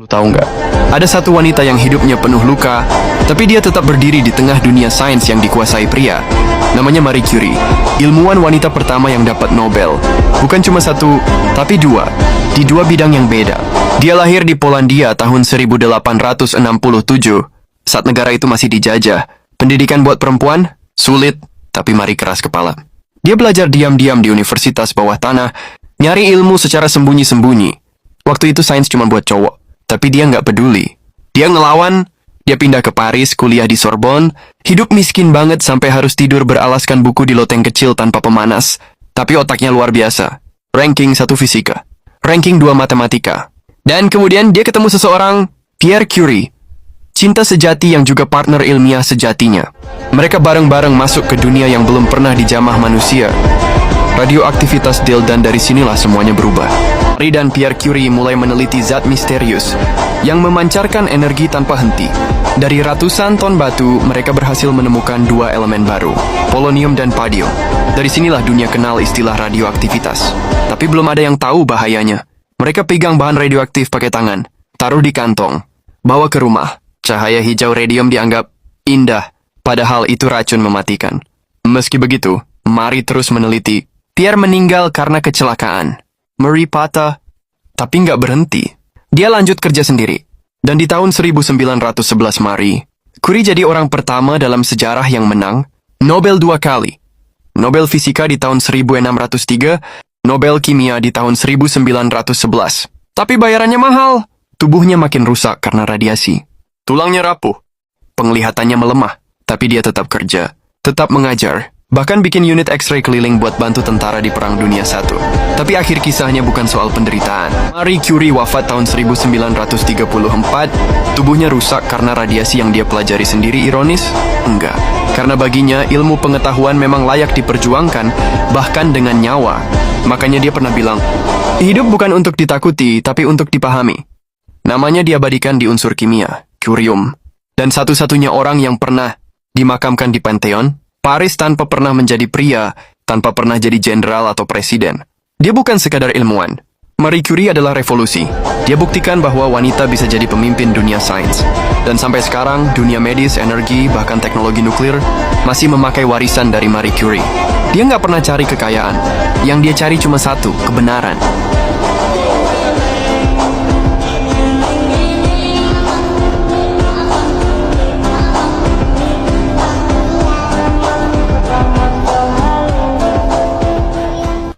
Tahu nggak? Ada satu wanita yang hidupnya penuh luka, tapi dia tetap berdiri di tengah dunia sains yang dikuasai pria. Namanya Marie Curie, ilmuwan wanita pertama yang dapat Nobel. Bukan cuma satu, tapi dua, di dua bidang yang beda. Dia lahir di Polandia tahun 1867, saat negara itu masih dijajah. Pendidikan buat perempuan? Sulit, tapi Marie keras kepala. Dia belajar diam-diam di universitas bawah tanah, nyari ilmu secara sembunyi-sembunyi. Waktu itu sains cuma buat cowok. Tapi dia nggak peduli. Dia ngelawan, dia pindah ke Paris, kuliah di Sorbonne, hidup miskin banget sampai harus tidur beralaskan buku di loteng kecil tanpa pemanas. Tapi otaknya luar biasa. Ranking 1 fisika. Ranking 2 matematika. Dan kemudian dia ketemu seseorang, Pierre Curie. Cinta sejati yang juga partner ilmiah sejatinya. Mereka bareng-bareng masuk ke dunia yang belum pernah dijamah manusia. Radioaktivitas dan dari sinilah semuanya berubah. Marie dan Pierre Curie mulai meneliti zat misterius yang memancarkan energi tanpa henti. Dari ratusan ton batu, mereka berhasil menemukan dua elemen baru, polonium dan palladium. Dari sinilah dunia kenal istilah radioaktivitas. Tapi belum ada yang tahu bahayanya. Mereka pegang bahan radioaktif pakai tangan, taruh di kantong, bawa ke rumah. Cahaya hijau radium dianggap indah, padahal itu racun mematikan. Meski begitu, Marie terus meneliti. Pierre meninggal karena kecelakaan. Marie patah, tapi nggak berhenti. Dia lanjut kerja sendiri. Dan di tahun 1911 Marie Curie jadi orang pertama dalam sejarah yang menang Nobel 2 kali. Nobel Fisika di tahun 1603, Nobel Kimia di tahun 1911. Tapi bayarannya mahal. Tubuhnya makin rusak karena radiasi. Tulangnya rapuh. Penglihatannya melemah. Tapi dia tetap kerja, tetap mengajar. Bahkan bikin unit X-ray keliling buat bantu tentara di Perang Dunia I. Tapi akhir kisahnya bukan soal penderitaan. Marie Curie wafat tahun 1934. Tubuhnya rusak karena radiasi yang dia pelajari sendiri. Ironis? Enggak. Karena baginya ilmu pengetahuan memang layak diperjuangkan, bahkan dengan nyawa. Makanya dia pernah bilang, hidup bukan untuk ditakuti, tapi untuk dipahami. Namanya diabadikan di unsur kimia, curium. Dan satu-satunya orang yang pernah dimakamkan di Pantheon, Paris tanpa pernah menjadi pria, tanpa pernah jadi jenderal atau presiden. Dia bukan sekadar ilmuwan. Marie Curie adalah revolusi. Dia buktikan bahwa wanita bisa jadi pemimpin dunia sains. Dan sampai sekarang, dunia medis, energi, bahkan teknologi nuklir masih memakai warisan dari Marie Curie. Dia nggak pernah cari kekayaan. Yang dia cari cuma satu, kebenaran.